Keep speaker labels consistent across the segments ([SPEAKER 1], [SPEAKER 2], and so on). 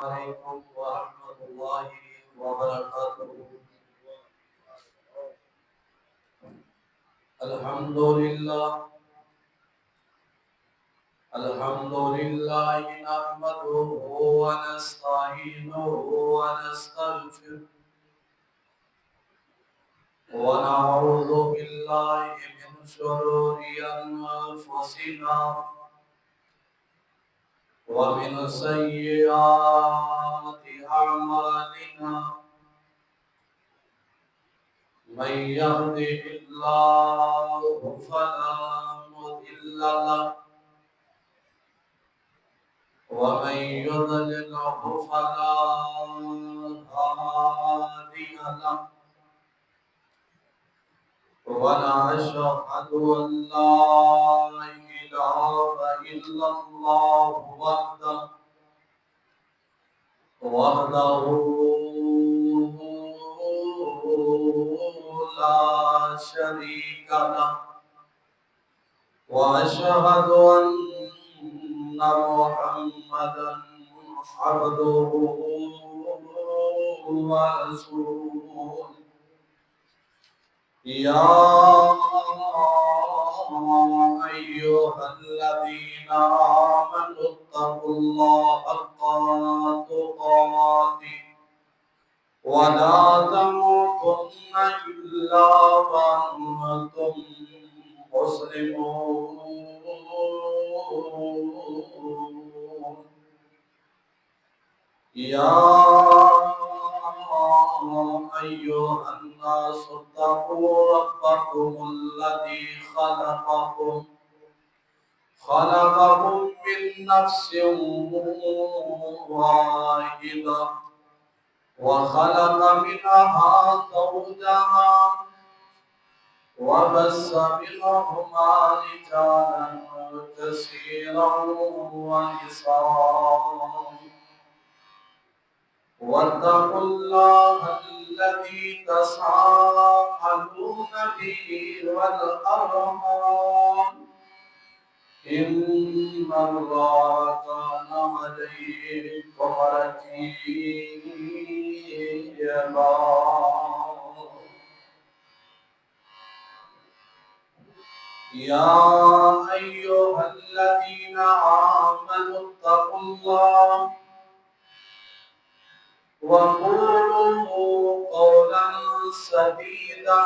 [SPEAKER 1] عليكم ورحمة الله وبركاته. الحمد لله الحمد لله نحمده ونستعينه ونستغفره ونعوذ بالله من شرور أنفسنا ومن سيئات أعمالنا من يهده الله فلا مضل له ومن يضلله فلا هادي له ونشهد أن لا إله إلا الله وحده لا شريك له وأشهد أن محمدا عبده ورسوله يا أيها الذين آمنوا اتقوا الله حق تقاته ولا تموتن إلا وأنتم مسلمون يا أيها الناس اتقوا ربكم الذي خلقكم من نفس واحدة وخلق منها زوجها وبث منهما رجالا كثيرا ونساء واتقوا الله الذي تساءلون به والأرحام إن الله كان عليكم رقيبا يا أيها الذين آمنوا اتقوا الله وقولوا قولا سديدا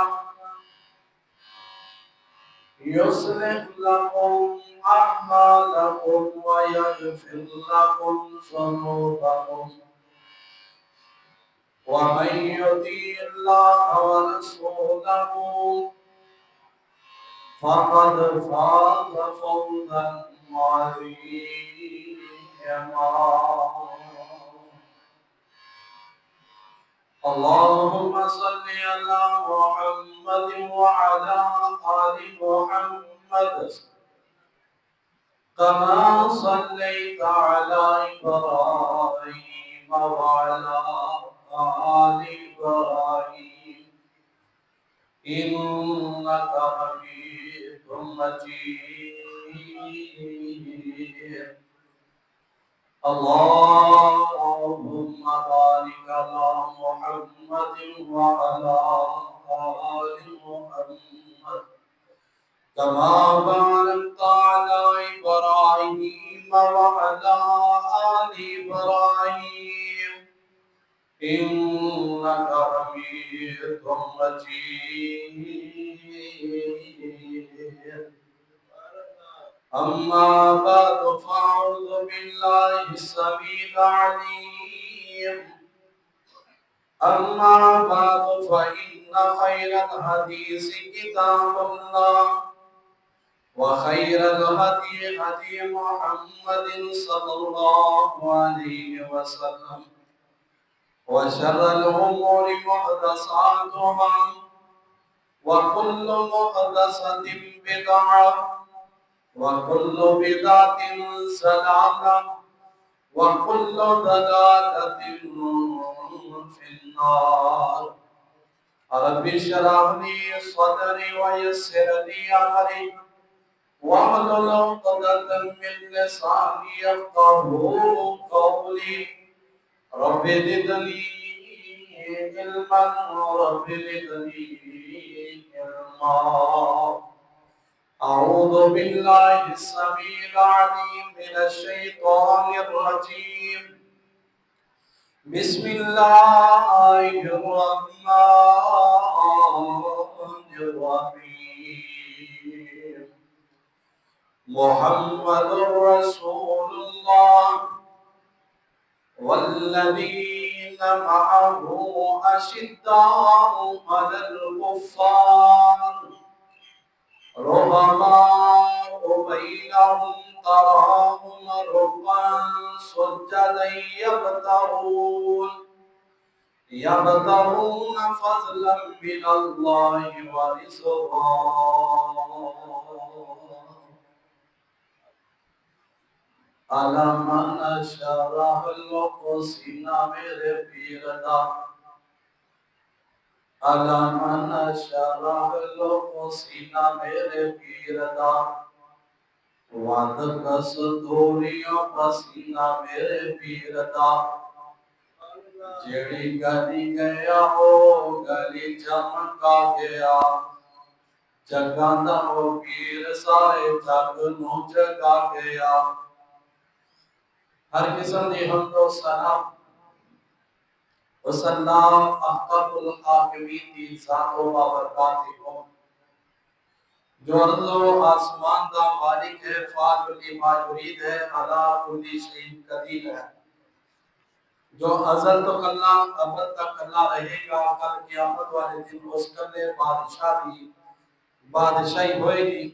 [SPEAKER 1] يصلح لكم أعمالكم ويغفر لكم ذنوبكم ومن يطع الله ورسوله فقد فاز فوزا عظيما. اللهم صل على محمد وعلى آل محمد كما صليت على إبراهيم وعلى آل إبراهيم إنك حميد مجيد. اللهم بارك على محمد وعلى آل محمد كما باركت على إبراهيم وعلى آل إبراهيم إنك حميد مجيد. أما بعد فأعوذ بالله السميع العليم. أما بعد فإن خير الحديث كتاب الله وخير الهدي هدي محمد صلى الله عليه وسلم وشر الأمور محدثاتها وكل محدثة بدعة وكل بدعة ضلالة وكل ضلالة في النار. رب اشرح لي صدري ويسر لي أمري واحلل عقدة من لساني يفقهوا قولي رب زدني علما رب زدني علما. أعوذ بالله السميع العليم من الشيطان الرجيم. بسم الله الرحمن الرحيم. محمد رسول الله والذين معه أشداء على الكفار رحماء بينهم تراهم ركعا سجدا يبتغون فضلا من الله ورضوانا. علم نشرح لك سینہ میرے پیر دا. علم نشرح لك سینہ میرے پیر دا. وعد کس دوریوں پسینہ میرے پیر دا. جیڑی گلی گیا ہو گلی چمکا گیا. جگاندہ ہو پیر سارے جگ نو جگا گیا. ہر قسم دی حمد و ثنا وصلى احقق الحاکمین دی ذات و بابرکات ہو جو ارض و آسمان دا مالک ہے. فاعل لما یرید ہے. علی کل شیء قدیر ہے. جو ازل تو اللہ ابد تک اللہ رہے گا. کل قیامت والے دن اس کلے بادشاہی ہوئے گی.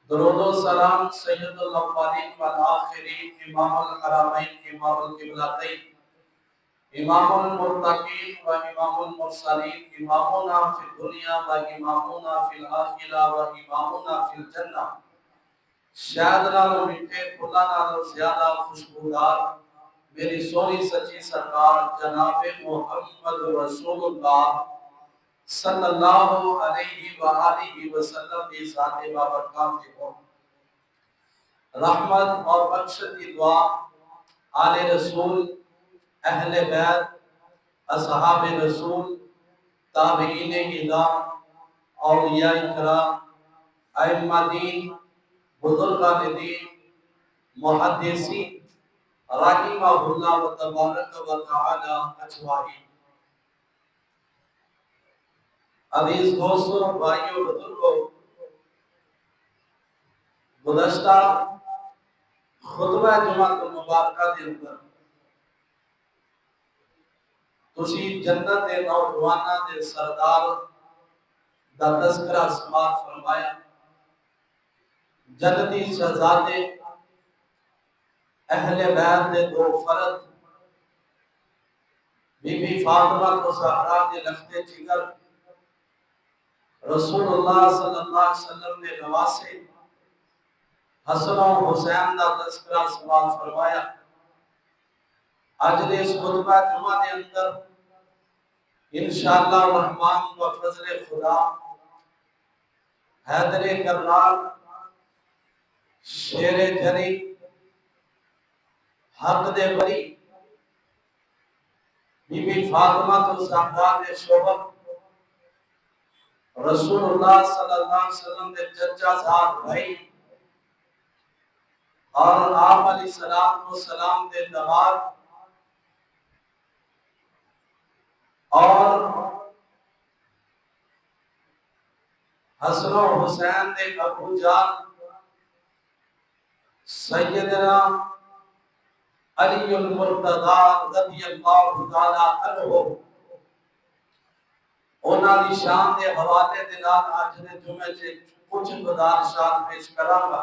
[SPEAKER 1] درود و سلام سید الاولین والآخرین امام الحرمین امام القبلتین امام المتقین و امام المرسلین امامنا فی الدنیا و امامنا فی الآخرہ و امامنا فی الجنہ. شاید نالو مٹھے کھلا نالو زیادہ خوشبودار میری سونی سچی سرکار جناب محمد رسول اللہ صلی اللہ علیہ وآلہ وسلم کی ذات بابرکات ہو. رحمت اور بخشت کی دعا آل رسول اہل بیت اصحاب رسول تابعین ہدایت اولیاء کرام ائمہ دین بزرگان دین محدثین رحمہ اللہ و تبارک و تعالی اجمعین. عزیز دوستوں بھائیوں بزرگوں گزشتہ خطبہ جمعہ مبارکہ دے اندر تسی جنت دے نوجواناں دے سردار دا تذکرہ سماعت فرمایا. جنتی شہزادے اہل بیت دے دو فرد بی بی فاطمہ کو زہرا دے لختے جگر رسول اللہ صلی اللہ علیہ وسلم نے نواسے حسن و حسین دا تذکرہ سماعت فرمایا. آج دے اس خطبہ جمعہ دے اندر انشاءاللہ الرحمن و فضل خدا حیدر کرار شیر جری حق دے بری بی بی فاطمہ تو زہرا دے شوہر رسول اللہ صلی اللہ علیہ وسلم دے چچا زاد بھائی اور آپ علیہ السلام دے دماد اور حسن و حسین دے ابو جان سیدنا علی المرتضی رضی اللہ تعالی عنہ انہاں دی شان دے حوالے دے نال اج دے جمعے وچ کچھ گزارشات پیش کراں گا.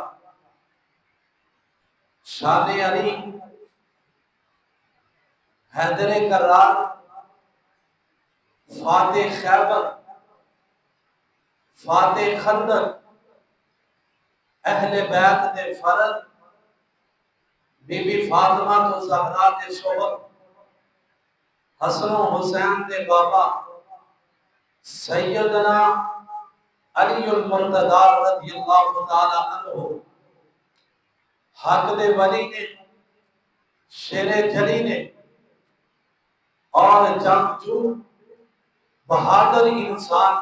[SPEAKER 1] شان علی حیدر کرار فاتح خیبر فاتح خندق اہل بیت دے فرد بی بی فاطمہ تو زہرا دے شوہر حسن و حسین دے بابا سیدنا علی المرتضی رضی اللہ تعالی عنہ حق دے ولی نے شیر جلی نے اور جنگجو بہادر انسان،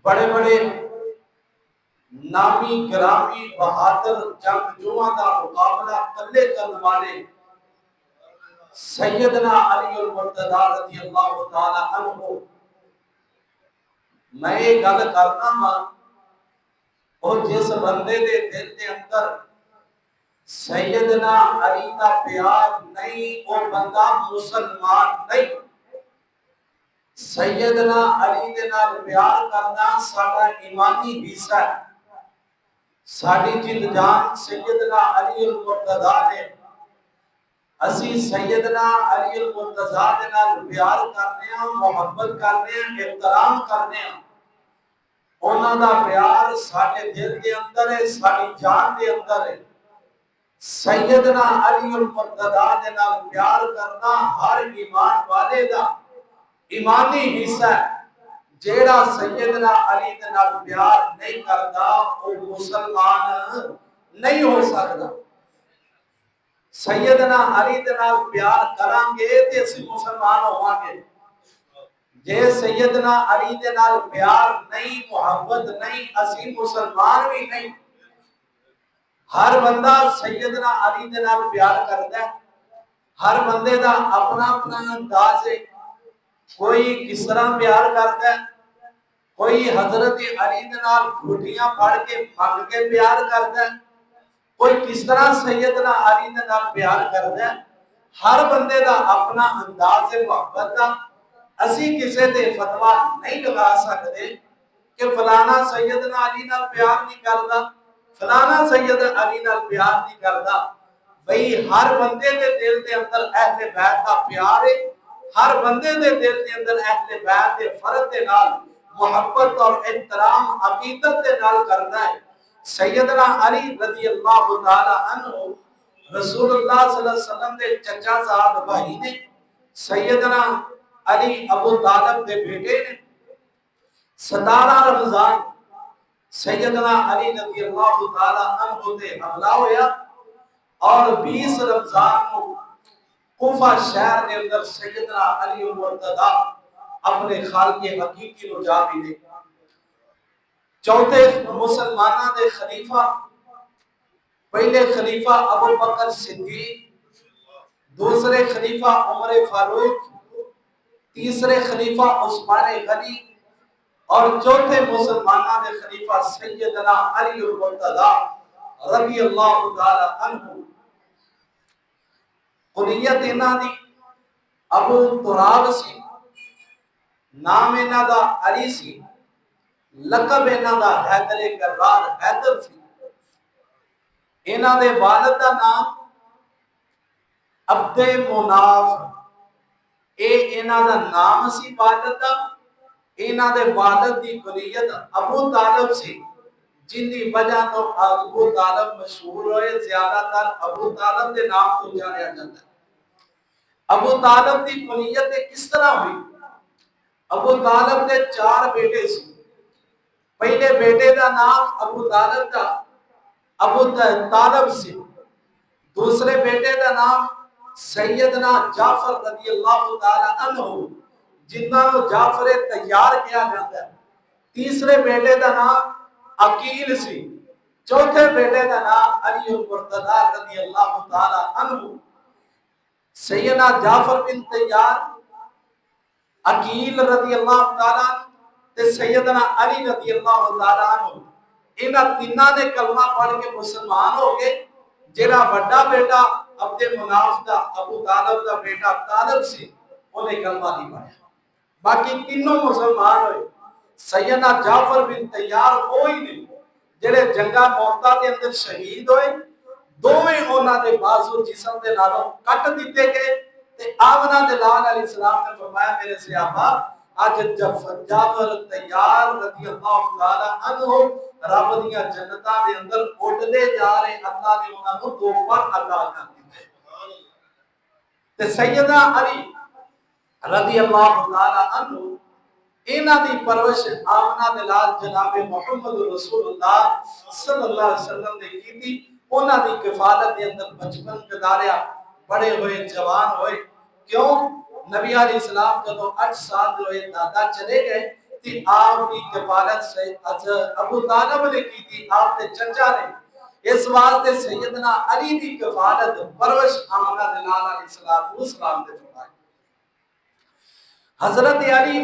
[SPEAKER 1] بڑے بڑے نامی گرامی بہادر جنگجوؤں کا مقابلہ کلے کرنے والے سیدنا علی المرتضی رضی اللہ تعالی عنہ، میں یہ گل کرنا ہاں اور جس بندے دے دل دے اندر سیدنا علی کا پیار نہیں وہ بندہ مسلمان نہیں۔ سیدنا علی دے نال پیار کرنا ساڈا ایمانی حصہ ہے۔ ساڈی جند جان سیدنا علی المرتضی نے، اسی سیدنا علی المرتضی دے نال پیار کرنے ہاں، محبت کرنے ہاں، احترام کرنے ہاں۔ انہاں دا پیار ساڈے دل دے اندر ہے، ساڈی جان دے اندر ہے۔ سیدنا علی المرتضی دے نال پیار کرنا ہر ایمان والے دا ایمانی حصہ ہے۔ جیڑا سیدنا علی دے نال پیار نہیں کردا وہ مسلمان نہیں ہو سکدا۔ سیدنا علی دے نال پیار کران گے تے اسی مسلمان ہوواں گے۔ جے سیدنا علی دے نال پیار نہیں، محبت نہیں، اسی مسلمان بھی نہیں۔ ہر بندہ سیدنا علی دے نال پیار کردا ہے، ہر بندے دا اپنا اپنا انداز ہے۔ کوئی کس طرح پیار کرتا ہے، کوئی حضرت علی دے نال گھٹیاں پھڑ کے پھگ کے پیار کرتا ہے، کوئی کس طرح سیدنا علی دے نال پیار کرتا ہے۔ ہر بندے دا اپنا انداز ہے محبت دا۔ اسی کسے تے فتویٰ نہیں لگا سکتے کہ فلانا سیدنا علی نال پیار نہیں کردا، فلانا سیدنا علی نال پیار نہیں کردا۔ بھئی ہر بندے دے دل دے اندر اہل بیت دا پیار ہے، ہر بندے دے دل دے اندر اہل بیت دے فرد دے نال محبت اور احترام عقیدت دے نال کرنا ہے۔ سیدنا علی رضی اللہ تعالی عنہ رسول اللہ صلی اللہ علیہ وسلم دے چچا صاحب بھائی نے، سیدنا علی ابو طالب دے بیٹے نے۔ 17 رمضان سیدنا علی رضی اللہ تعالی عنہ تے حملہ ہویا اور 20 رمضان کو کوفہ شہر کے اندر سیدنا علی المرتضی اپنے خالق حقیقی نو جا ملے۔ چوتھے مسلمانہ دے خلیفہ، پہلے خلیفہ ابو بکر صدیق، دوسرے خلیفہ عمر فاروق، تیسرے خلیفہ عثمان غنی اور چوتھے مسلمانہ دے خلیفہ سیدنا علی المرتضی رضی اللہ تعالی عنہ۔ قریت انہاں دی ابو تراب سی، نام انہاں دا علی سی، لقب انہاں دا حیدر کرار حیدر سی۔ انہاں دے والد دا نام عبد مناف، اے انہاں دا نام سی والد دا۔ انہاں دے والد دی کنیت ابو طالب سی، جن دی وجہ تو ابو طالب مشہور ہوئے، زیادہ تر ابو طالب دے نام تو جانیا جاتا ہے۔ ابو طالب دی کنیت کس طرح ہوئی؟ ابو طالب دے 4 بیٹے سی۔ پہلے بیٹے دا نام ابو طالب دا ابو طالب سی، دوسرے بیٹے دا نام سیدنا جعفر رضی اللہ تعالی عنہ جنہاں کو جعفر تیار کیا جاتا ہے، تیسرے بیٹے دا نام عقیل سی، چوتھے بیٹے دا نام علی المرتضی رضی اللہ تعالی عنہ۔ سیدنا جعفر بن تیار، عقیل رضی اللہ تعالی عنہ تے سیدنا علی رضی اللہ تعالی عنہ، انہاں تیناں نے کلمہ پڑھ کے مسلمان ہو گئے۔ جڑا بڑا بیٹا عبد مناف دا ابو طالب دا بیٹا طالب سی، انہیں کلمہ نہیں پڑھا، باقی تینوں مسلمان ہوئے۔ سیدنا جعفر بن تیار کوئی نہیں جڑے جنگا موتا کے اندر شہید ہوئے، دوویں انہاں دے بازو جسم دے نالوں کٹ دیتے گئے تے آمنہ دلال علیہ السلام نے فرمایا میرے صحابہ آج جعفر تیار رضی اللہ تعالی عنہ رب دیاں جنتاں دے اندر اٹھدے جا رہے، اللہ نے انہاں نوں 2 پر عطا کر دتے۔ تے سیدنا علی رضی اللہ تعالی عنہ انہاں دی پرورش آمنہ دلال جناب محمد رسول اللہ صلی اللہ علیہ وسلم نے کی تھی۔ انہاں دی کفالت دے اندر بچپن گزاریا، بڑے ہوئے، جوان ہوئے۔ کیوں؟ نبی علیہ السلام جدو 8 سال ہوئے دادا چلے گئے تھی آپ کی کفالت سے ابو طالب نے کی تھی آپ کے چچا نے اس واسطے سیدنا علی کی کفالت پرورش آمنہ دلال علیہ السلام نے فرمائی حضرت علی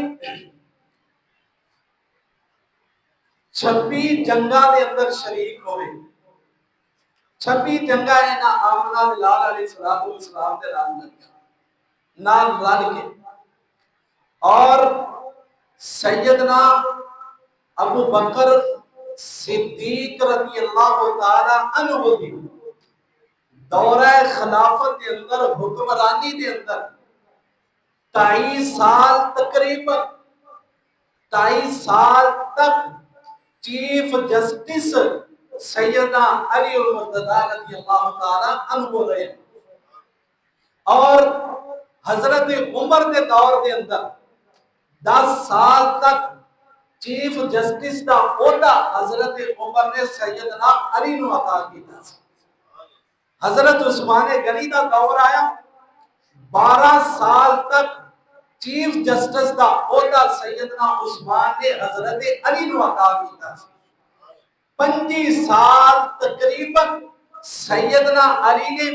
[SPEAKER 1] 26 جنگاں دے اندر شریک ہوئے 26 جنگاں ہے نا آمنہ دلال علیہ السلام دے نال رل کے اور سیدنا ابو بکر صدیق رضی اللہ تعالی عنہ کی دورہ خلافت کے اندر حکمرانی کے اندر 23 سال تقریباً 23 سال تک چیف جسٹس سیدنا علی المرتضی رضی اللہ تعالی عنہ رہے اور حضرت عمر کے دور کے اندر 10 سال تک چیف جسٹس کا عہدہ حضرت عمر نے سیدنا علی نو عطا کیا حضرت عثمان غنی کا دور آیا 12 سال تک چیف جسٹس کا عہدہ سیدنا عثمان نے حضرت علی نو عطا کیا 25 سال تقریباً سیدنا علی نے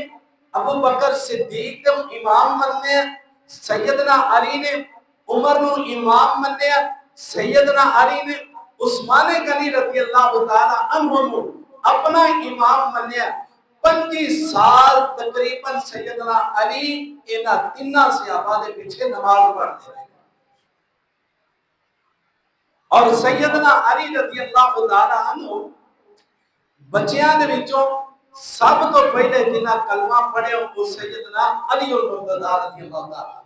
[SPEAKER 1] ابو بکر صدیق کو امام مننے سیدنا علی نے عمر نو امام مننے سیدنا علی نے عثمان غنی رضی اللہ تعالی عنہ اپنا امام مننے 25 سال تقریباً سیدنا علی انہاں تیناں صحابہ دے پیچھے نماز پڑھتے رہے اور سیدنا علی رضی اللہ تعالی عنہ بچیاں دے وچوں سب تو پہلے جنہاں کلمہ پڑھے وہ سیدنا علی المرتضی رضی اللہ تعالی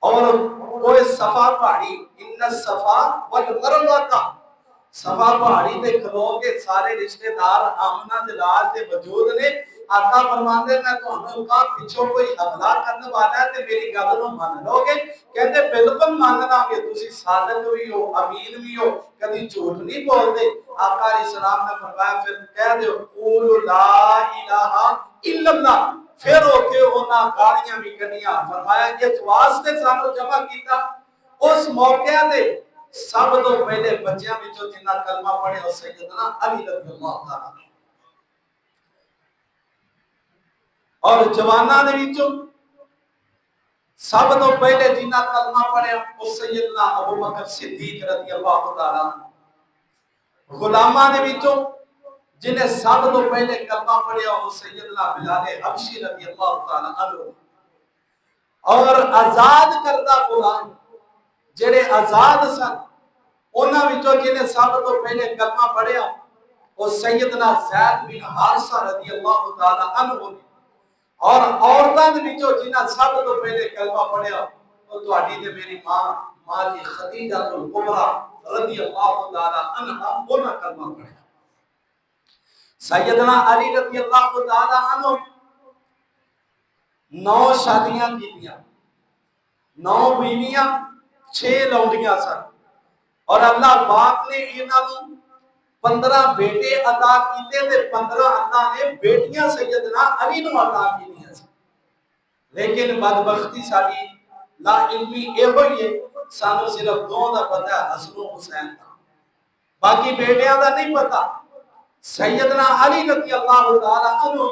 [SPEAKER 1] اور کوئی صفا پہاڑی ان الصفا والمروہ صفا پہاڑی تے کھلو کے سارے رشتہ دار آمنہ دلال تے وجود نے آقا فرماندے میں تانوں کا پیچھے کوئی حملہ کرنے والا ہے تے میری گل نوں مان لو گے کہندے بالکل ماننا کہ تسی صادق بھی ہو امین بھی ہو کبھی جھوٹ نہیں بولتے آقا علیہ السلام نے فرمایا پھر کہہ دیو قول لا الہ الا اللہ پھر ہوتے ہونا گاڑیاں بھی کنیاں فرمایا اس واسطے سانو جمع کیتا اس موقع دے سب تو پہلے بچیاں وچوں جنہاں کلمہ پڑھے او سیدنا علی رضی اللہ تعالی اور جواناں دے وچوں سب تو پہلے جنہاں کلمہ پڑھے او سیدنا ابو بکر صدیق رضی اللہ تعالی غلاماں دے وچوں جنہیں سب تو پہلے کلمہ پڑھیا وہ سیدنا بلال حبشی رضی اللہ تعالی عنہ اور آزاد کردہ غلام جڑے آزاد سن انہاں وچوں جنہیں سب تو پہلے کلمہ پڑھیا وہ سیدنا زید بن حارثہ رضی اللہ تعالی عنہ اور عورتاں دے وچوں جنہاں سب تو پہلے کلمہ پڑھیا وہ تہاڈی تے میری ماں جی خدیجہ الکبریٰ رضی اللہ تعالی عنہا انہاں کلمہ پڑھیا سیدنا علی رضی اللہ تعالی عنہ 9 شادیاں کیتیاں 9 بیویاں 6 لونڈیاں سن اور اللہ پاک نے انہاں نوں 15 بیٹے عطا کیتے تے 15 اللہ نے بیٹیاں سیدنا علی نوں عطا کیتیاں سن لیکن بدبختی ساری لا علمی اے ہوئی ہے سانو صرف 2 دا پتہ ہے حسن و حسین دا باقی بیٹیاں دا نہیں پتہ سیدنا علی رضی اللہ تعالی عنہ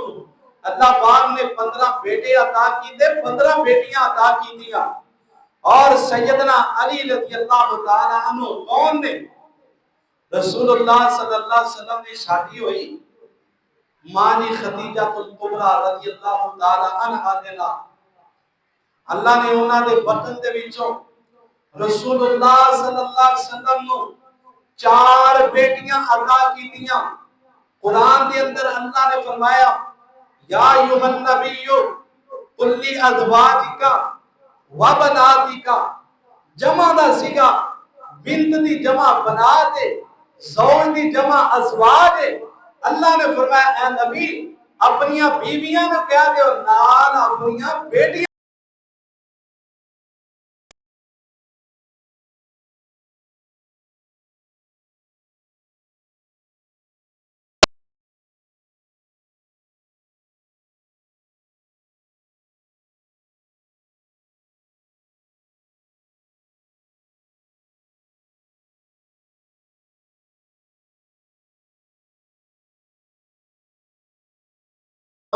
[SPEAKER 1] اللہ پاک نے 15 بیٹے عطا کیتے 15 بیٹیاں عطا کی دیا اور سیدنا علی رضی اللہ تعالی عنہ کون نے رسول اللہ صلی اللہ علیہ وسلم کی شادی ہوئی ماں جی خدیجہ الکبریٰ رضی اللہ تعالی عنہا دے نال اللہ نے انہاں دے بطن دے وچوں رسول اللہ صلی اللہ علیہ وسلم نو 4 بیٹیاں عطا کیتیاں قرآن کے اندر اللہ نے فرمایا یا ایھا النبی قل لازواجک وبناتک جمع دا سیگا بنت دی جمع بنات ہے زوج دی جمع ازواج ہے اللہ نے فرمایا اے نبی اپنی بیویاں نو کہہ دیو نال اپنی بیٹیاں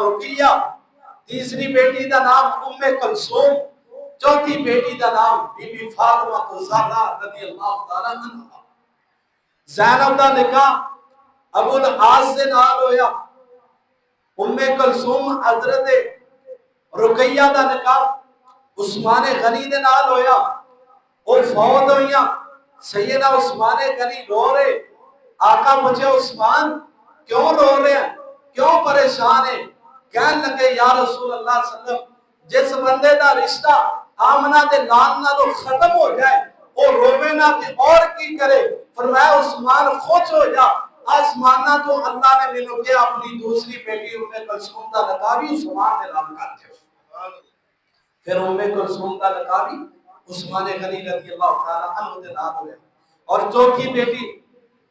[SPEAKER 1] رقیہ، تیسری بیٹی دا نام کلثوم، چوتھی بیٹی دا نام بی بی فاطمہ زہرا رضی اللہ تعالی عنہ۔ زینب دا نکاح ابو العاص سے نال ہویا، کلثوم حضرت رقیہ دا نکاح عثمان غنی دے نال ہویا، وہ فوت ہوئیاں۔ سیدنا عثمان غنی رو رہے، آقا مجھے عثمان کیوں رو رہے ہیں، کیوں پریشان ہیں؟ کہنے لگے یا رسول اللہ صلی اللہ علیہ وسلم جس بندے دا رشتہ آمنہ دے لان نالو ختم ہو جائے وہ روے نہ کہ اور کی کرے؟ فرمایا عثمان خوش ہو جا، آسمانہ تو اللہ نے مینوں کہ اپنی دوسری بیٹی کلثوم دا نکاح بھی عثمان دے نام کر دیا۔ پھر کلثوم دا نکاح بھی عثمان غنی رضی اللہ تعالی عنہ دے نام ہویا، اور چوتھی بیٹی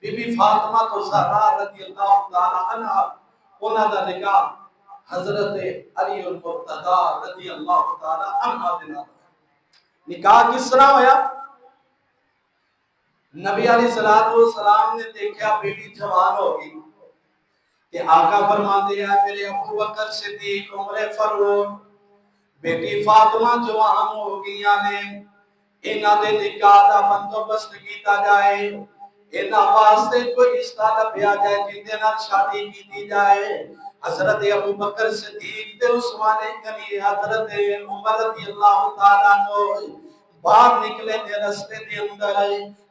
[SPEAKER 1] بی بی فاطمہ زہرا رضی اللہ تعالی عنہ، انہاں دا نکاح حضرت علی المرتضی رضی اللہ تعالی عنہ دے نام ہویا۔ نکاح کس طرح ہویا؟ نبی علیہ السلام نے دیکھا بیٹی جوان ہوگی کہ آقا فرماتے ہیں میرے ابو بکر صدیق عمر فاروق بیٹی فاطمہ جوان ہو گیا نے، انہاں دے نکاح دا بندوبست کیتا جائے، انہاں واسطے کوئی رشتہ لبھیا جائے جن دے نال شادی کیتی جائے۔ حضرت ابو بکر صدیق تے عثمان غنی حضرت عمر رضی اللہ تعالی عنہ باہر نکلے دے رستے دے اندر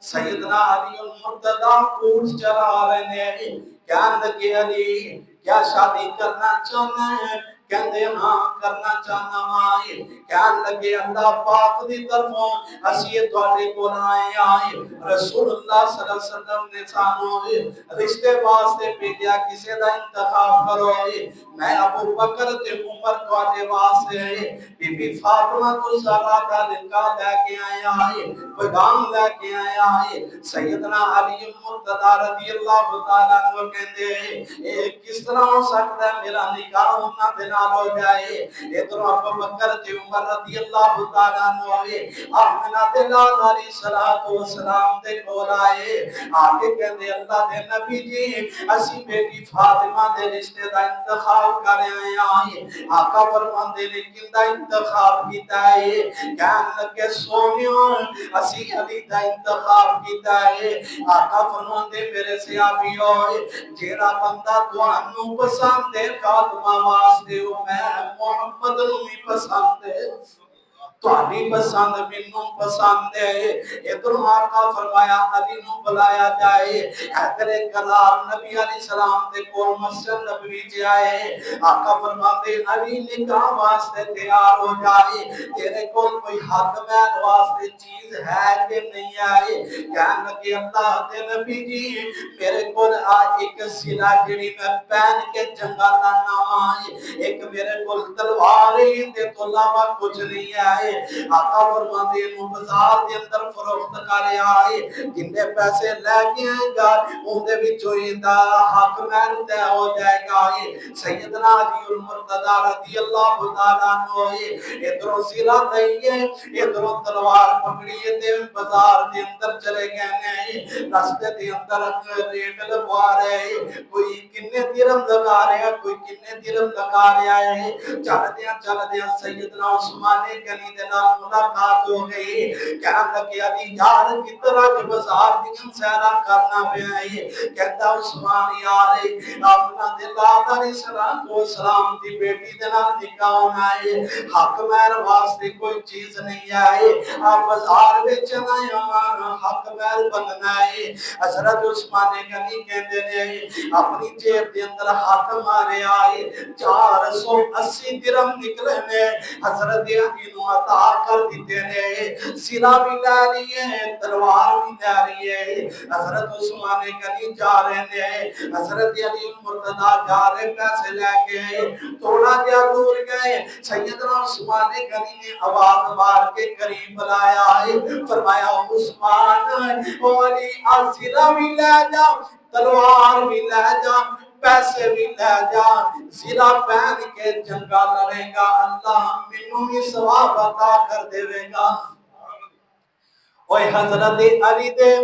[SPEAKER 1] سیدنا علی المرتضی اونٹ چلا رہے ہیں، کہنے لگے علی کیا شادی کرنا چاہنا ہے؟ کہندے ہاں کرنا چاہنا ماں۔ کہنے لگے اللہ پاک دی طرفوں اسی تواڈے کول آئے رسول اللہ صلی اللہ علیہ وسلم نے سانو رشتے واسطے بھیجا، کسے دا انتخاب کرو، میں ابو بکر تے عمر تواڈے واسطے بی بی فاطمہ زہرا دا نکاح لے کے آیا ہے، پیغام لے کے آیا ہے۔ سیدنا علی المرتضی رضی اللہ تعالی عنہ کہندے اے کس طرح ہو سکتا ہے میرا نکاح انہاں دے نال ہو جائے؟ ادھر ابو بکر تے عمر رضی اللہ تعالی عنہ آمنہ دے لال علیہ السلام دے کول آئے، آگے کہندے اللہ دے نبی جی اسی بیٹی فاطمہ دے رشتے دا انتخاب کر آئے ہیں۔ آقا فرماندے نے کندا انتخاب کیتا ہے؟ کہنے لگے سونیوں اسی علی دا انتخاب کیتا ہے۔ آقا فرماندے میرے صحابیوں جیڑا بندہ تانوں پسند ہے فاطمہ واسطے او میں محمد نوں بھی پسند ہے، تہاڈی پسند مینوں پسند ہے۔ ادھر آقا فرمایا علی نوں بلایا جائے، حیدر کرار نبی علیہ السلام دے کول مسجد نبوی چ آئے، آقا فرماتے علی نکاح واسطے تیار ہو جائے، تیرے کول کوئی حق مہر واسطے چیز ہے کہ نہیں آئے؟ کہنے لگے اللہ دے نبی جی میرے کول ایک سلا جڑی میں پہن کے جنگا لانا آئے، ایک میرے کول تلوار دے تو علاوہ کچھ نہیں آئے۔ آقا فرماتے ہیں بازار دے اندر فروخت کر آئے، جتنے پیسے لے کے آئے گا ان دے وچوں ایندا حق مہر طے ہو جائے گا۔ سیدنا علی المرتضی رضی اللہ تعالی عنہ ادھروں سلا دئیے ادھروں تلوار پکڑیے تے بازار دے اندر چلے گئے نے، راستے دے اندر ریٹ لگوا رہے، کوئی کنے درہم لگا رہا، کوئی کنے درہم لگا رہا ہے۔ چل دیاں سیدنا عثمان غنی دے نال ملاقات ہو گئی، کہنے لگے علی یار کتنا کہ بازار دیا سیرا کرنا پیا ہے، کہتا عثمان یار آمنہ دے لال علیہ السلام دی بیٹی دے نال نکاح ہونا ہے، حق مہر واسطے کوئی چیز نہیں آئے، آپ بازار وچ نہ حق مہر بننا ہے۔ حضرت عثمان غنی کہندے نے اپنی جیب دے اندر ہاتھ مارے آئے، 480 درہم نکلے نے، حضرت علی نوں عطا کر دیتے نے، سلا بھی لے لیے تلوار بھی لے لیے۔ حضرت عثمان غنی جا رہے نے، حضرت علی المرتضی جا رہے پیسے لے کے، تھوڑا جہا دور گئے، سیدنا عثمان غنی نے آواز مار کے قریب بلایا ہے، فرمایا عثمان او علی سلا بھی لے جا تلوار بھی لے جا پیسے بھی لے جا، سلا پہن کے جنگا لڑے گا اللہ مینوں بھی ثواب عطا کر دے گا۔ اوہ حضرت علی دے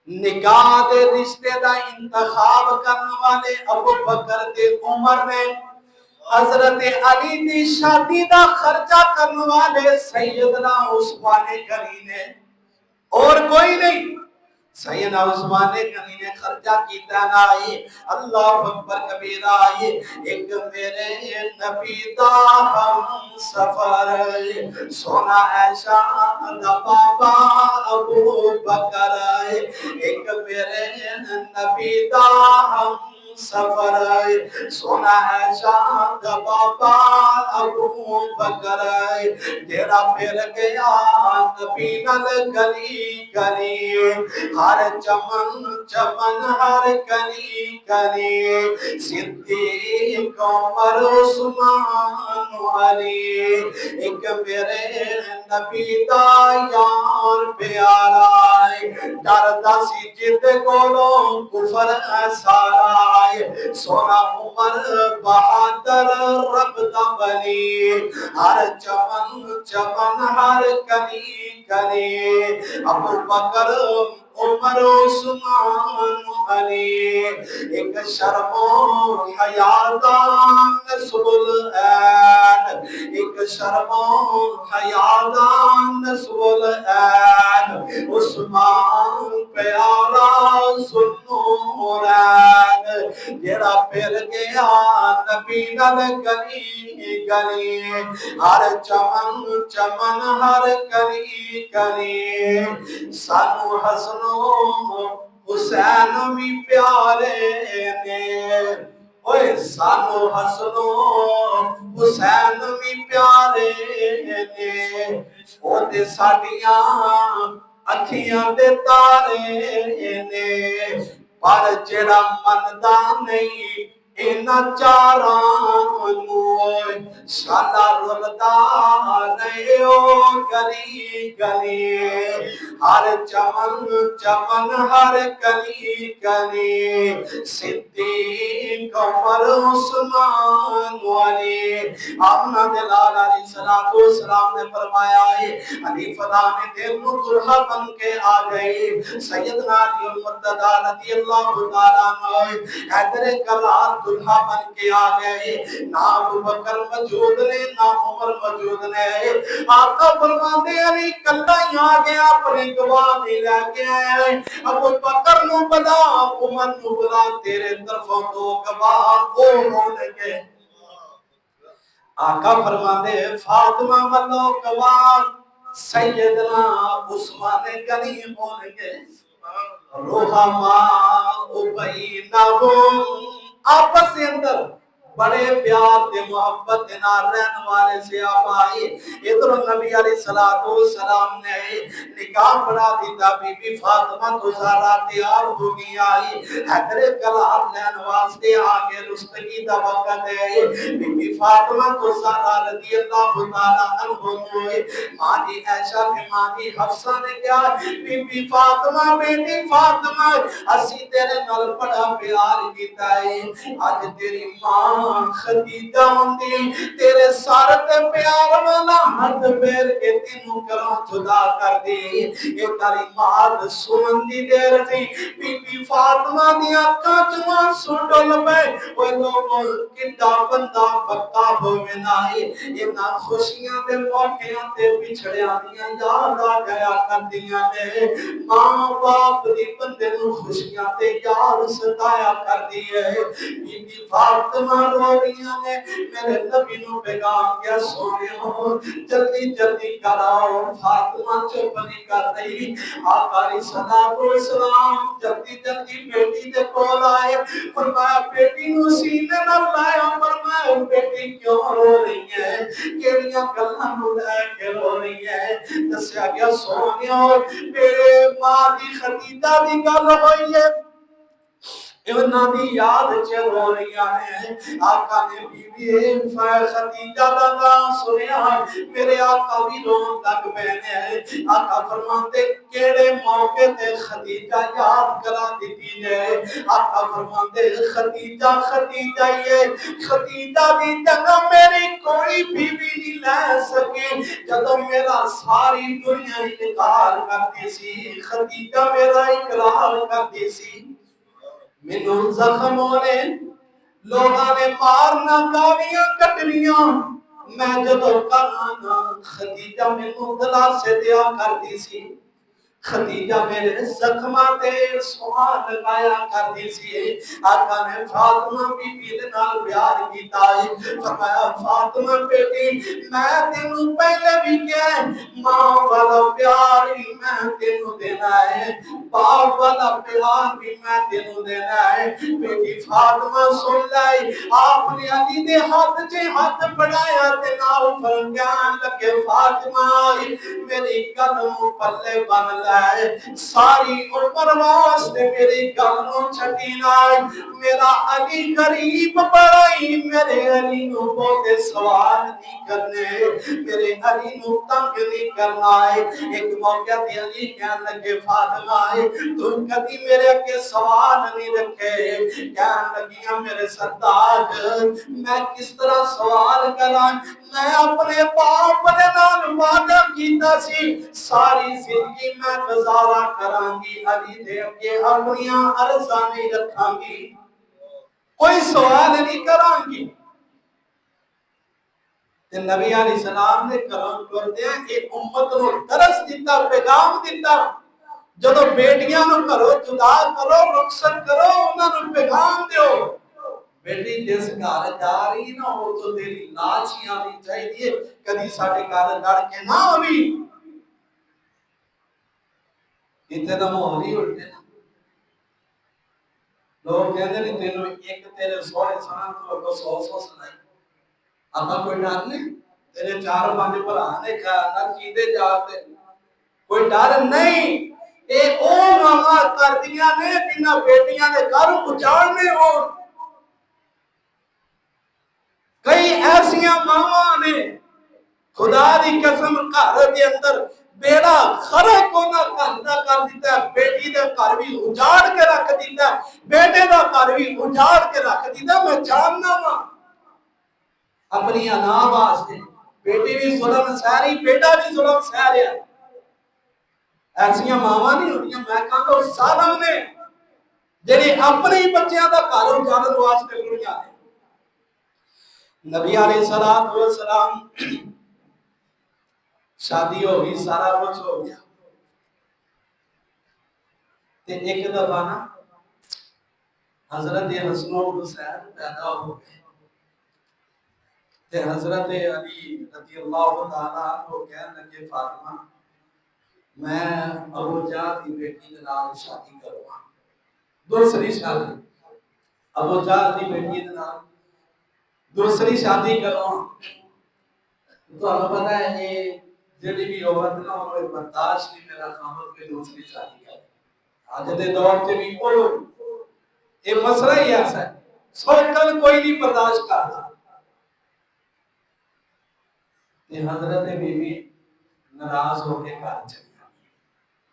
[SPEAKER 1] نکاح دے رشتے دا انتخاب کرنے والے ابو بکر تے عمر نے حضرت علی دی شادی دا خرچہ کرنے والے سیدنا عثمان غنی نے، اور کوئی نہیں، سیدنا عثمان غنی نے خرچہ کیتا نہ آئی۔ اللہ اکبر کبیرہ آئی۔ ایک میرے نبی دا ہم سفر سونا عائشہ دا بابا ابو بکر، ایک میرے نبی دا ہم سفر سونا عائشہ دا بابا ابو بکر، تیرا پھر گیا نبی نال گلی گلی، ہر چمن چمن ہر گلی گلی، صدیق عمر عثمان علی، ایک میرے نبی دا یار پیارا، ڈردا سی جد کولوں کفر سارا، سونا عمر بہادر رب دا ولی، ہر چمن چمن ہر گلی گلی، ابو بکر عمر عثمان علی، ایک شرم و حیا دا نصب العین، ایک شرم و حیا دا نصب العین، عثمان پیارا ذوالنورین، جڑا پھر گیا نبی نال گلی گلی، ہر چمن چمن ہر گلی گلی، سانو حسن و حسین بھی پیارے نے، اوے سانو حسن و حسین بھی پیارے نے، او تے ساڈیاں اکھیاں دے تارے نے، پر جڑا مندا نہیں انہاں چاراں نوں، شالا رلدا نہیں او گلی گلی، ہر چمن چمن ہر گلی گلی، صدیق عمر عثمان علی، آمنہ دلال علیہ السلام نے فرمایا ہے، علی فدا نے دل نو دلہا بن کے آ گئی، سیدنا علی المرتضی رضی اللہ تعالیٰ عنہ حیدر کرار دلہا بن کے آ گئے، نہ ابو بکر موجود نے نہ عمر موجود نے، آقا فرماتے علی کلہ ہی آ گیا اپنی گواہ نہیں لے کے آئے، ابو بکر نو بلا عمر نو بلا، تیرے طرفوں دو گواہ وہ ہونے کے، آقا فرماتے فاطمہ ملو گواہ سیدنا عثمان غنی ہونے کے، رحماء بینہم، آپس کے اندر بڑے پیار دے محبت دے نال رہن والے سے آبائی، ادھر نبی علیہ السلام نے نکاح پڑھا دیتا، بی بی فاطمہ تو زہرا تیار ہو گئی آئی، حیدر کلار لین واسطے آگے رستگی دا وقت ہے، بی بی فاطمہ تو زہرا رضی اللہ تعالیٰ عنہ ہوئے، ماں دی عائشہ کے ماں دی حفصہ نے کیا، بی بی فاطمہ بیٹی فاطمہ اسی تیرے نال بڑا پیار کیتا ہے، آج تیری ماں خدیجہ ہوندی تیرے سارے پیار والا ہاتھ پیر کے تینوں کروں جدا کر دی، یہ تاری مال سنن دی دیر تھی، بی بی فاطمہ دی آنکھاں چوان سنڈل میں، وہ لوگوں کتا بندہ بکا ہوئے نائی، یہ نا خوشیاں دے موقعیاں دے پچھڑیاں دیاں یاد آ گیا کر دیاں نے، ماں باپ دی بندے نو خوشیاں دے یاد ستایا کر دیئے، بی بی فاطمہ رو رہیاں نے، میرے نبی نو پیغام کیا سونے ہو، جلدی جلدی کراؤ، فاطمہ چپ نہیں کر رہی، آقا علیہ السلام جلدی جلدی بیٹی دے کول آئے، فرمایا بیٹی نو سینے نہ لایا، فرمایا بیٹی کیوں رو رہی ہے، کیڑیاں گلاں نو لے کے رو رہی ہے، دسیا گیا سونے ہو، میرے ماں دی خدیجہ دی گل ہوئی ہے، انہاں دی یاد چ رو رہی ہیں، آقا نے بی بی خدیجہ دا نام سنیا، میرے آقا بھی رون لگ پے، آقا فرماتے کیڑے موقع تے خدیجہ یاد کرا دیتی ہے، آقا فرماتے خدیجہ خدیجہ یہ خدیجہ دی جگہ میری کوئی بیوی نہیں لے سکی، جدو میرا ساری دنیا انکار کرتی سی، خدیجہ میرا اقرار کرتی سی، منوں زخم ہونے لوگاں نے مارنا گالیاں کٹنیاں، میں جدو کرانا خدیجہ مینوں دلاسے دیا کرتی سی، خدیجہ میرے زخماں تے سوہاں لگایا کرتی سی۔ آقا نے فاطمہ بی بی دے نال پیار کیتا ہے، فرمایا فاطمہ بیٹی میں تینوں پہلے بھی کیا ہے، ماں والا پیار بھی میں تینوں دینا ہے، باپ والا پیار بھی میں تینوں دینا ہے۔ بیٹی فاطمہ سن لائے، آپ نے علی دے ہاتھ چے ہاتھ بڑھایا تے نال فرمان لگے فاطمہ میری قدم پلے بن لائے، ساری عمر واسطے میری گلوں چھٹی لائے، میرا علی غریب بڑائی، میرے علی نو بہتے سوال نہیں کرنے، میرے علی نو تنگ نہیں کرنا ہے۔ ایک موقع تے علی کہنے لگے فاطمہ تم کبھی میرے کے سوال نہیں رکھے، کہنے لگی میرے سردار میں کس طرح سوال کران، میں اپنے باپ نے نال وعدہ کیتا سی ساری زندگی میں گزارا کران گی، علی دے کے اپنیاں عرضاں نہیں رکھاں گی، کوئی سوال نہیں کران گی۔ تے نبی علیہ السلام نے کرم کرتے ہیں ایک امت نو درس دیتا، پیغام دیتا، جدو بیٹیاں نو کرو جدا کرو رخصت کرو انہاں نو پیغام دیو، بیٹی جس گھر جا رہی نہ ہو تو تیری لاش ہی آنی چاہیے، کدی ساڈے گھر لڑ کے نہ ہوئی، اتنا ماحول ہی الٹے نا۔ لوگ کہتے ہیں تینوں ایک تیرے سونے سنان تو 100 سنائی، اپنا کوئی ڈر نہیں، تیرے 4-5 بھرانے کھانا کیتے جاتے کوئی ڈر نہیں، اے او ماما کردیاں نے جنہ بیٹیاں نے گھر اجاڑنے ہو، کئی ایسیاں ماما نے خدا دی قسم گھر دے اندر بیڑا خراب ہونا کرتا کر دیتا ہے، بیٹی دا گھر بھی اجاڑ کے رکھ دیتا ہے، بیٹے دا گھر بھی اجاڑ کے رکھ دیتا ہے۔ میں جاننا وا اپنی انا واسطے بیٹی بھی ظلم سہ رہی، بیٹا بھی ظلم سہ رہا، ایسیاں ماواں نہیں ہوندیاں، میں کہاں ظالم نے جڑے اپنے ہی بچیاں دا گھر اجاڑن واسطے کھڑیاں نے۔ نبی علیہ السلام شادی ہو گئی، سارا کچھ ہو گیا، تے ایک دفعہ نا حضرت حسن و حسین پیدا ہو گئے، تے حضرت علی رضی اللہ تعالیٰ عنہ کہنے لگے فاطمہ میں ابو جہل کی بیٹی کے نال شادی کروں گا، دوسری شادی ابو جہل کی بیٹی کے نال دوسری شادی کروں گا۔ تو ہمیں پتہ ہے یہ جڑی بھی عورت نا انہوں برداشت نہیں میرا خامد کے دوسری شادی کرے، آج دے دور کے بھی بولو یہ مسئلہ ہی ایسا ہے، سوچل کوئی نہیں برداشت کرتا۔ یہ حضرت بی بی ناراض ہو کے گھر چلی گئی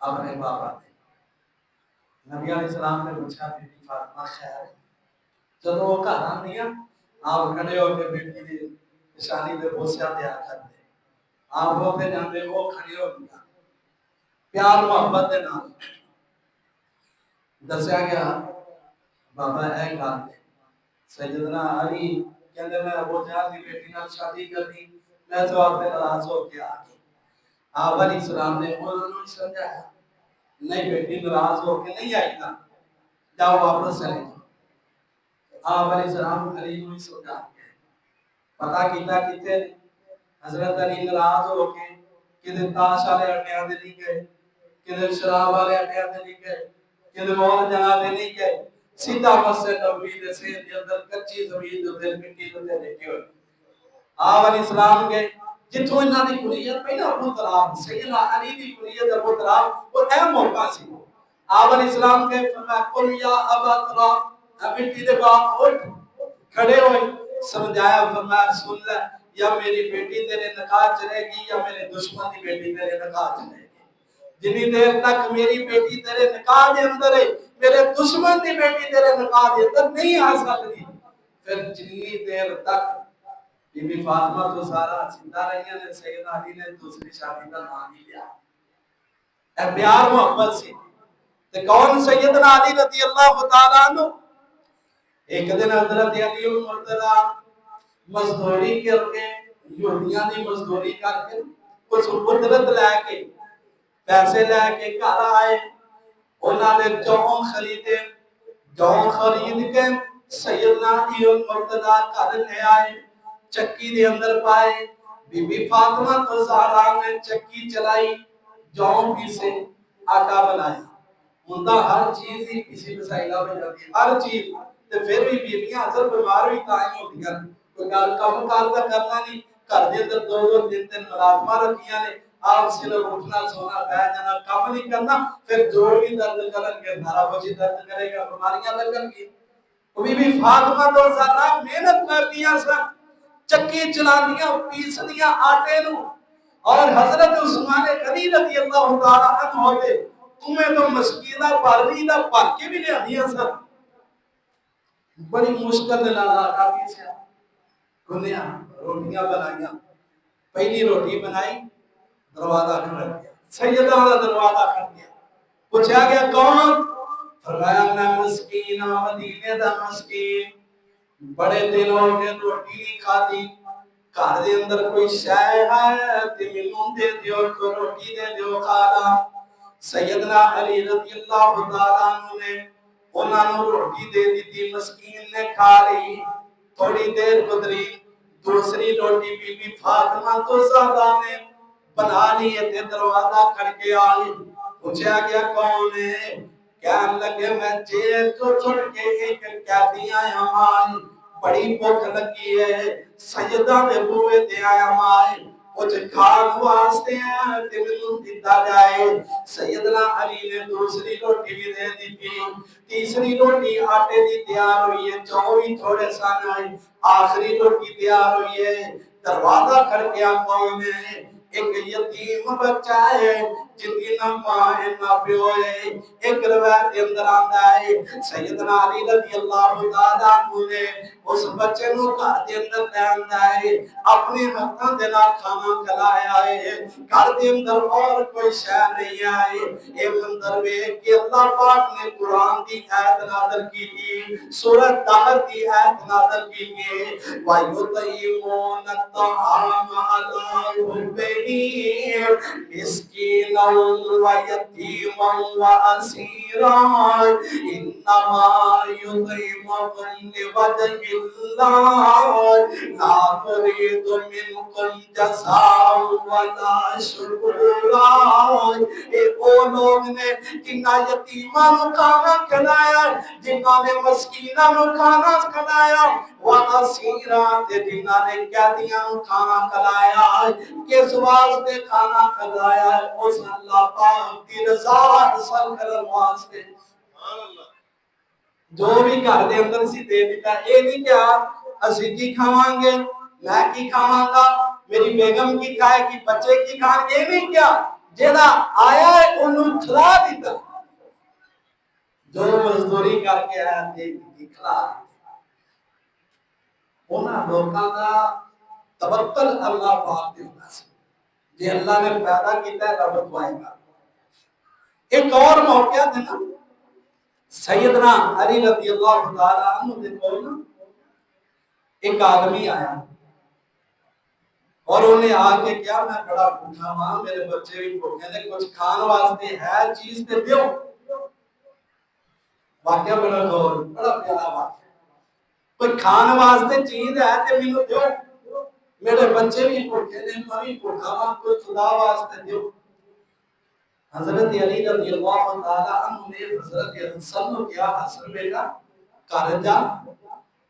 [SPEAKER 1] اپنے بابا نے۔ نبی علیہ السلام نے پوچھا بی بی فاطمہ خیر ہے؟ جب وہ گھر آندی آپ کھڑے ہو کے بیٹی دی نشانی پہ بوسیا دیا کرتے، آپ روتے جاندے وہ کھڑے ہو گیا پیار محبت دے نال دسیا گیا بابا اے گل ہے سیدنا علی کہندے میں ابو جہل دی بیٹی نال شادی کرنی، میں جواب پہ ناراض ہو کے آ گئی۔ آپ علیہ السلام نے انہوں نے سمجھایا نہیں بیٹی ناراض ہو کے نہیں آئی نا، جاؤ واپس چلے جاؤ۔ آپ علیہ السلام علی نو سمجھا کے پتا کیتا کتے حضرت علی ناراض ہو کے کدے تاش والے اڈیاں تے نہیں گئے، کدے شراب والے اڈیاں تے نہیں گئے، کدے مول جنا تے نہیں گئے، سیدھا مسجد نبوی دے سین دے اندر کچی زمین تے مٹی تے لیٹے ہوئے۔ آپ علیہ السلام کے جتوں انہاں دی کلیت پئی نا ابو طلحہ سیدنا علی دی کلیت ابو طلحہ اور اہم موقع سی۔ آپ علیہ السلام کے فرمایا قل یا ابا طلحہ مٹی دے باپ اٹھ کھڑے ہوئے، سمجھایا فرمایا سن لے یا میری بیٹی تیرے نکاح چلے گی یا میرے دشمن دی بیٹی تیرے نکاح چلے گی، جنی دیر تک میری بیٹی تیرے نکاح دے اندر ہے میرے دشمن دی بیٹی تیرے نکاح دے اندر نہیں آ سکتی۔ پھر جنی دیر تک بی بی فاطمہ تو سارا زندہ رہی نے سیدنا علی نے دوسری شادی کا نام ہی لیا، اے پیار محبت سے۔ تے کون سیدنا علی رضی اللہ تعالیٰ عنہ ایک دن حضرت علی المرتضی مزدوری کر کے یہودیاں دی مزدوری کر کے کچھ قدرت لے کے پیسے لے کے گھر آئے انہوں نے جو خریدے جو خرید کے سیدنا علی المرتضی گھر لے آئے چکی دے اندر پائے بی بی فاطمہ تو زہرا نے چکی چلائی جو پیسے آٹا بنایا ہوندہ ہر چیز ہی کسی مسائلہ ہو جاتی ہے ہر چیز تے پھر بھی بیبیاں اثر بیمار بھی تائیں ہوتی ہیں کوئی کام کارتا کرنا نہیں گھر دے اندر دو دو تین تین ملازمہ رکھیاں نے آپ صرف اٹھنا سونا بہ جانا کام نہیں کرنا پھر جوڑ بھی درد کرن گے دھارا بچی درد کرے گا بیماریاں لگن گی بی بی فاطمہ تو زیادہ محنت کرتیاں سن چکی چلاندیاں پیسدیاں آٹے نو اور حضرت عثمان غنی رضی اللہ تعالیٰ عنہ ہوتے تمہیں تو مسکینہ پارویدہ پاکی بھی لے دیا سر بڑی مشکل نے لالا کافی سے گنیا روٹیاں بنائیاں پہلی روٹی بنائی دروازہ کھڑ گیا سیدہ والا دروازہ کھڑ گیا پوچھا گیا کون فرمایا میں مسکین مدینے دا مسکین بڑے دن ہو گئے روٹی نہیں کھاتی گھر دے اندر کوئی شے ہے تے مینوں دے دیو کوئی روٹی دے دیو کھانا سیدنا علی رضی اللہ تعالیٰ عنہ نے انہاں نوں روٹی دے دی مسکین نے کھا لی تھوڑی دیر گزری دوسری روٹی بی بی فاطمہ تو زہرا نے بنا لی تے دروازہ کھڑکے آئی پوچھا گیا کون ہے کہنے لگے میں جیل تو چھوڑ کے ایک قیدی آیا ہوں بڑی بھوک لگی ہے سیدہ دے بوئے دے آیا ہوں کچھ کھان واسطے ہیں تے مینوں دتا جائے سیدنا علی نے دوسری روٹی بھی دے دی تھی تیسری روٹی آٹے دی تیار ہوئی ہے چوری تھوڑے سان آئی آخری روٹی تیار ہوئی ہے دروازہ کھڑکیا کون ہے ایک یتیم بچہ ہے جن کی نہ ماں ہے نہ پیو ہے ایک روایت کے اندر آتا ہے سیدنا علی رضی اللہ تعالیٰ عنہ نے اس بچے نو گھر کے اندر لے آندا ہے اپنے ہاتھاں دے نال کھانا کھلایا ہے گھر کے اندر اور کوئی شے نہیں آئی اے منظر ویکھ کے اللہ پاک نے قرآن دی آیت نازل کی تھی سورہ طاہر کی آیت نازل کی کہ وَيُطْعِمُونَ الطَّعَامَ عَلَىٰ حُبِّهِ مِسْكِينًا وَيَتِيمًا وَأَسِيرًا إِنَّمَا يُطْعِمُهُمْ لِوَجْهِ اللَّهِ لَا نُرِيدُ مِنْكُمْ جَزَاءً وَلَا شُكُورًا اے وہ لوگ نے جنہاں یتیماں نوں کھانا کھلایا جنہاں نے مسکیناں نوں کھانا کھلایا وَأَسِيرًا تے جنہاں نے قیدیاں نوں کھانا کھلایا کس واسطے کھانا کھلایا اس اللہ پاک دی رضا حاصل کرن واسطے جو بھی گھر دے اندر سی دے دیتا اے نہیں کیا اسی کی کھاواں گے میں کی کھاواں گا میری بیگم کی کھائے گی بچے کی کھائیں گے نہیں کیا جیڑا آیا ہے انہوں کھلا دیتا جو مزدوری کر کے آیا دے دی کھلا دیتا انہاں لوکاں دا توکل اللہ پاک دے ہونا سی جے اللہ نے پیدا کیتا ہے رب دعائیں گا ایک اور موقع دینا سیدنا علی رضی اللہ تعالیٰ عنہ دے کول ایک آدمی آیا اور انہیں آ کے کیا میں بڑا بھوکا ہاں میرے بچے بھی بھوکے تھے کچھ کھان واسطے ہے چیز تے دیو واقعہ بڑا غور بڑا پیارا واقعہ کوئی کھان واسطے چیز ہے تے مینوں دیو میرے بچے بھی بھوکے نے میں بھی بھوکا ہاں کوئی خدا واسطے دیو حضرت علی رضی اللہ تعالیٰ عنہ نے حضرت حسن کو کیا حسن بیٹا گھر جا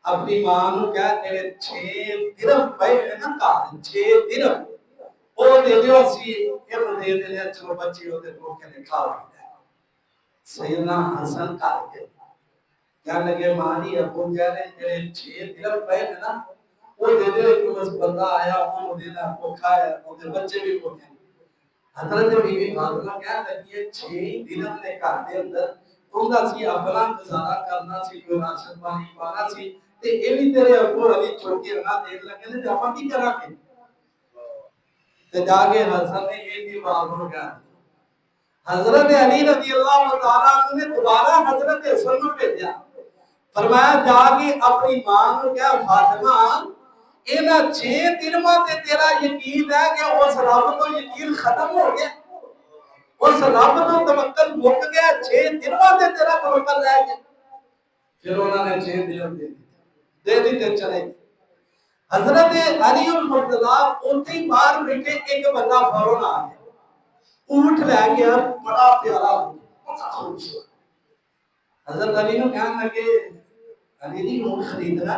[SPEAKER 1] اپنی ماں نو کیا تیرے 6 درہم پے ہے نا کہا 6 درہم وہ دے دیو اسی یہ دے دے چلو بچی ہوتے بھوکے نے کھا ہوئی سیدنا حسن کہا کے کیا لگے مانی ابو کہہ رہے تیرے 6 درہم پے ہے نا وہ دے دے کہ بس بندہ آیا وہ دینا وہ کھایا وہ بچے بھی بھوکے حضرت بی بی فاطمہ کیا لگی ہے 6 درہم نے گھر دے اندر تم دا سی اپنا گزارا کرنا سی کوئی راشن پانی پانا سی تے اے بھی تیرے ابو علی چھوٹی رہنا دین لگے نے تے اپا کی کرا کے تے جا کے حسن نے یہ بھی بات ہو گیا حضرت علی رضی اللہ تعالیٰ عنہ نے دوبارہ حضرت حسن کو بھیجا
[SPEAKER 2] فرمایا جا کے اپنی ماں کو کیا فاطمہ انہاں 6 دنوں تے تیرا یقین ہے کہ اس رب تو یقین ختم ہو گیا، اس رب تو توکل مک گیا، 6 دنوں تے تیرا توکل رہ گیا۔ پھر انہوں نے 6 دن دے دیتے چلے۔ حضرت علی المرتضی اونتے ہی باہر بیٹھے، ایک بندہ فوراً آ گیا، اونٹ لے گیا، بڑا پیارا خوبصورت۔ حضرت علی نے کہنے لگے علی جی اونٹ خریدنا؟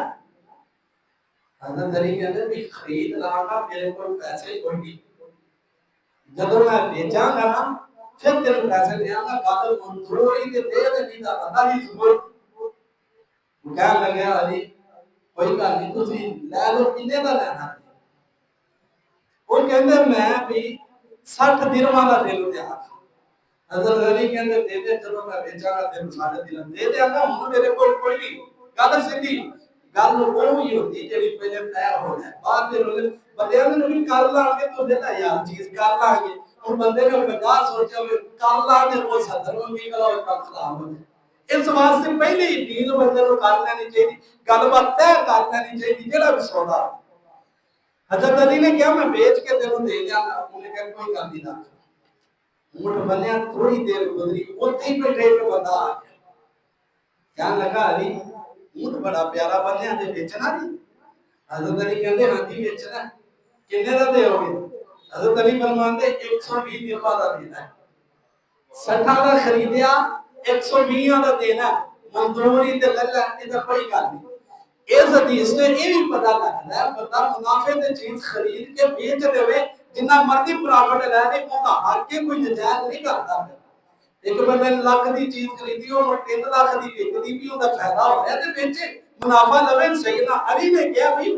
[SPEAKER 2] حضرت علی کہتے ہیں خرید لانا میرے کو پیسے کوئی نہیں، جب میں بیچاں گا نا پھر تیرے پیسے دیاں گا، قاتل منظوری دے دے نہیں دا بندہ بھی ضرور۔ کہنے لگے علی کوئی گل نہیں، تسی لے لو، کنے دا لینا؟ وہ کہندے میں بھی 60 درہم دا دے لو۔ حضرت علی کہندے دے دے، چلو میں بیچاں گا تینوں 60 درہم دے دیاں گا، ہن میرے کول کوئی نہیں۔ گل سیدھی گل وہی ہوتی جڑی پہلے طے ہو جائے، بعد میں بندے نے بھی کر لاں گے تو دینا یار چیز کر لاں گے، ہن بندے نے 50 سوچا ہوئے کر لاں گے وہ 70 میں بھی کلا ہوئے کام خراب ہو جائے۔ اس واسطے پہلے ہی ڈیل بندے کو کر لینی چاہیے، گل بات طے کر لینی چاہیے، جڑا بھی سودا۔ حضرت علی نے کہا میں بیچ کے تینوں دے دیاں گا، انہوں نے کہا کوئی گل نہیں نہ۔ اونٹ بنیا، تھوڑی دیر گزری، اوتھے ہی بیٹھے ایک بندہ آ گیا، کہنے لگا علی اونٹ بڑا پیارا بنیا جے بیچنا نہیں؟ حضرت علی کہندے ہاں جی بیچنا۔ کنے دا دے ہوگے؟ حضرت علی فرماندے 120 درہم دا دینا ہے۔ 60 دا خریدیا، 120 دا دینا ہے، منظوری تے للا تے کوئی گل نہیں۔ اس حدیث سے یہ بھی پتہ لگتا ہے بندہ منافع تے چیز خرید کے بیچ دے جنہ مرضی پرافٹ لے لے، وہ ہر کے کوئی نجائز نہیں کرتا۔ ایک بندے نے لاکھ دی چیز خریدی اور 3 لاکھ دی بیچتی بھی انہاں فائدہ ہو رہا ہے تے بیچے منافع لوے۔ سیدنا علی نے کہا بھی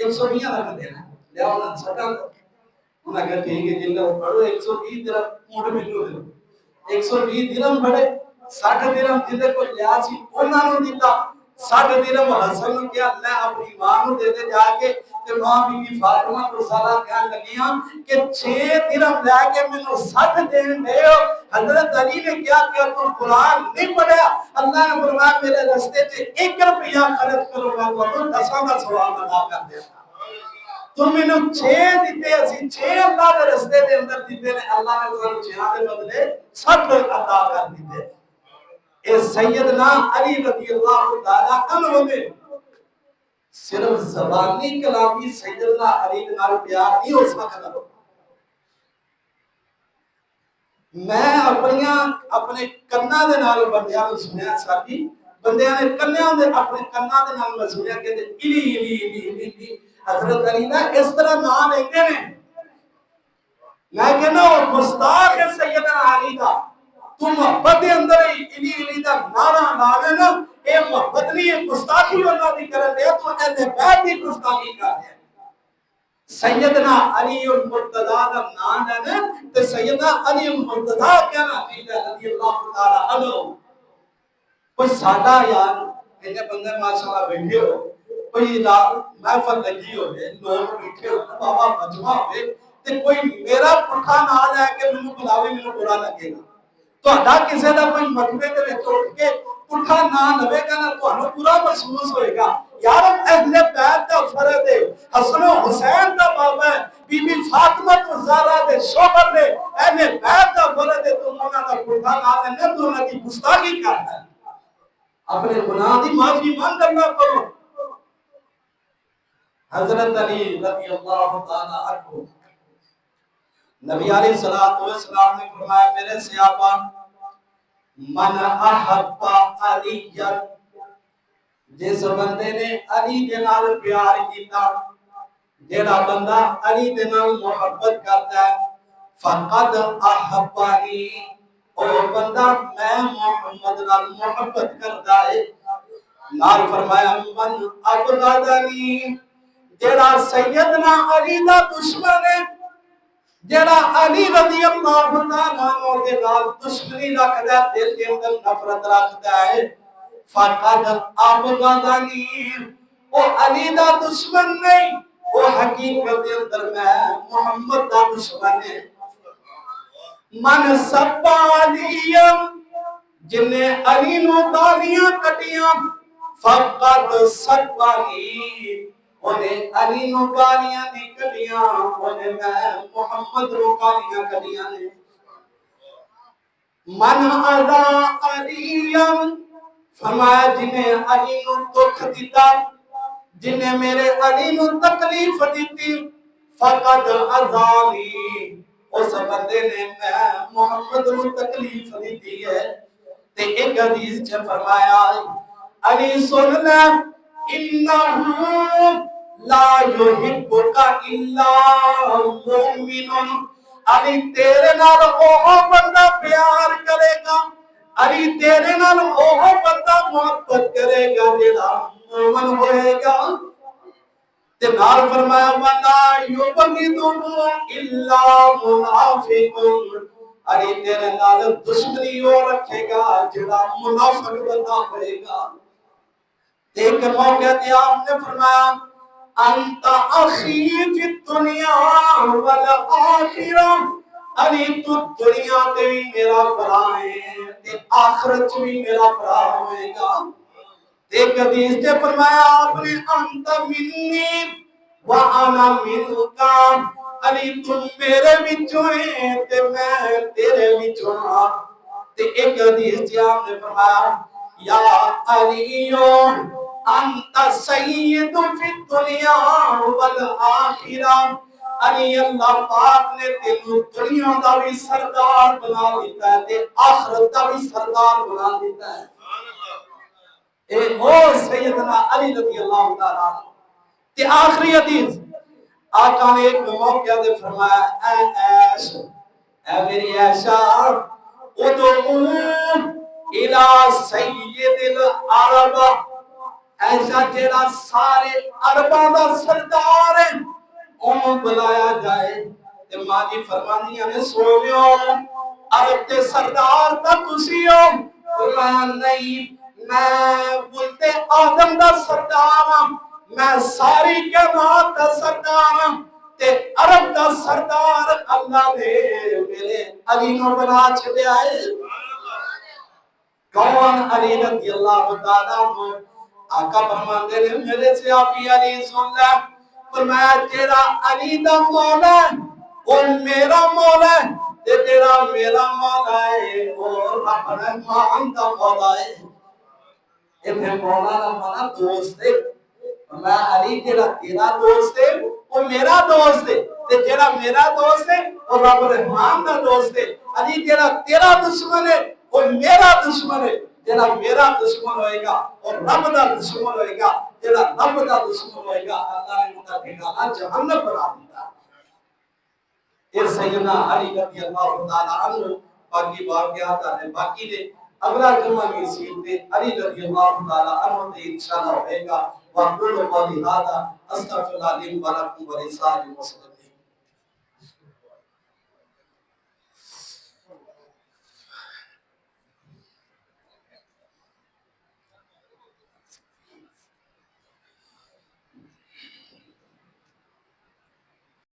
[SPEAKER 2] 120 لاکھ دینا لے انہاں 60 انہاں کہا ٹھیک ہے جن لوگ پڑھو 120 درہم اونٹ ملو دے 120 درہم بڑے 60 درہم جن کو لیا سی انہاں نوں دیتا، 60 درہم حسن نے کیا اللہ اپنی ماں نوں دے دے جا کے تے ماں بی بی فاطمہ کو سارا کہنے لگیاں کہ 6 درہم لے کے مینوں 60 دین دیو۔ حضرت علی نے کیا تو قرآن نہیں پڑھیا؟ اللہ نے فرمایا میرے راستے تے 1 روپیہ خرچ کرو گا تو 10 کا ثواب ادا کر دے گا۔ تم مینوں 6 دیتے، اسی 6 اللہ دے راستے دے اندر دیتے نے، اللہ نے سانوں 6 دے بدلے 60 عطا کر دیتے۔ اے سیدنا علی رضی اللہ تعالیٰ عنہ نے صرف زبانی کلامی سیدنا علی نال پیار نہیں ہو سکتا۔ میں اپنے کنا دے نال بندیاں نوں سنیا ساتھی بندیاں نے کنیاں دے اپنے کنا دے نال میں سنیا کہ علی علی علی علی حضرت علی دا اس طرح نام لیندے نے۔ میں کہنا وہ مستاق ہے سیدنا علی دا، تو محبت دے اندر ہی علی علی دا نعرہ لا لینا، اے محبت نہیں ہے گستاخی اللہ دی کرن دے تو اہل بیت دی گستاخی کر دے۔ سیدنا علی المرتضی دا نام لینا تے سیدنا علی المرتضی کہنا چاہیے رضی اللہ تعالی عنہ۔ کوئی سادہ یار میرے بندے ماشاءاللہ بیٹھے ہو، کوئی محفل لگی ہوئے، لوگ بیٹھے ہو، بابا مجمع ہوئے تے کوئی میرا پٹھا نہ لے کے مینوں بلاوے مینوں برا لگے گا۔ تہاڈا کسے دا کوئی مجمع دے وچ اٹھ کے پٹھا نہ لوے گا نا تہانوں برا محسوس ہوئے گا۔ یار اہل بیت دا فرد ہے، حسن و حسین دا بابا ہے، بی بی فاطمہ الزہرا دے شوہر نے، اہل بیت دا فرد ہے، تم انہاں دا پٹھا نہ لینا تو انہاں دی گستاخی کرنا ہے۔ اپنے گناہ دی معافی مانگ کرنا کرو۔ حضرت علی رضی اللہ تعالی عنہ نبی علیہ السلام نے فرمایا میرے صحابہ من احب علی، جس بندے نے علی دے نال پیار کیتا، جیڑا بندہ علی دے نال محبت کرتا ہے، فقد احبانی، اور بندہ میں محمد نال محبت کرتا ہے۔ نال فرمایا من ابغضنی، جیڑا سیدنا علی دا دشمن ہے، جیڑا علی رضی اللہ عنہ دے نال دشمنی رکھدا ہے، دل دے اندر نفرت رکھدا ہے، فقد ابغضنی، او علی دا دشمن نہیں، وہ حقیقت دے اندر میں محمد دا دشمن ہے۔ من سب علی، جن نے علی نو گالیاں کٹیاں، فقط سکبانی انہیں علی نو گالیاں دی کڈیاں انہیں میں محمد نو گالیاں کڈیاں نے من اذا علیم فرمایا جنہیں علی نو دکھ دیتا جنہیں میرے علی نو تکلیف دیتی فقط اذانی اس بندے نے میں محمد نو تکلیف دیتی ہے تے ایک حدیث چ فرمایا علی سن لے انہو لا یحبک الا مومن علی تیرے نال اوہ بندہ پیار کرے گا علی تیرے نال اوہ بندہ محبت کرے گا جڑا مومن ہوئے گا تے نال فرمایا ولا یبغضو الا منافق علی تیرے نال دشمنی ہو رکھے گا جڑا منافق بندہ ہوئے گا ایک موقع تے آپ نے فرمایا انت اخی فی الدنیا والآخرہ علی تو دنیا تے بھی میرا بھرا ہے تے آخرت بھی میرا بھرا ہوئے گا ایک حدیث تے فرمایا آپ نے انت منی وانا منک علی تم میرے وچوں ہے تے میں تیرے وچوں ہاں تے ایک حدیث تے آپ نے فرمایا یا علیو انت سید فی الدنیا والآخرہ علی اللہ پاک نے تینوں دنیا دا بھی سردار بنا دیتا ہے تے آخرت دا بھی سردار بنا دیتا ہے اے او سیدنا علی رضی اللہ تعالیٰ عنہ تے آخری حدیث آقا نے ایک موقع دے فرمایا اے عیش اے میری عیشہ ادعو الى سید العرب ایسا جیڑا سارے عرباں دا سردار ہے انہوں بلایا جائے تے مالی فرمانیاں نے سنو عرب تے سردار تا تسی ہو فرمایا نہیں میں بولتے آدم دا سردار ہوں میں ساری کائنات دا سردار ہوں تے عرب دا سردار اللہ نے میرے علی نو بنا چھڑیا ہے کون علی رضی اللہ تعالیٰ عنہ آقا فرماندے نے میرے سے آپ ہی علی سن لے فرمایا تیرا علی دا مولا ہے وہ میرا مولا ہے تے تیرا میرا مولا ہے وہ رب رحمان دا مولا ہے اتنے مولا دا مولا دوست ہے فرمایا علی تیرا تیرا دوست ہے وہ میرا دوست ہے تے تیرا میرا دوست ہے وہ رب رحمان دا دوست ہے علی تیرا دشمن ہے وہ میرا دشمن ہے جڑا میرا دشمن ہوئے گا اور رب دا دشمن ہوئے گا جڑا رب دا دشمن ہوئے گا اللہ نے ان کا ٹھکانہ جہنم بنا دیا یہ سیدنا علی رضی اللہ تعالی عنہ باقی واقعات نے باقی نے اگلا جمعہ کی سیل پہ علی رضی اللہ تعالی عنہ سے انشاءاللہ ہوئے گا واقول قولی ھذا استغفر اللہ لي ولكم ولسائر المسلمين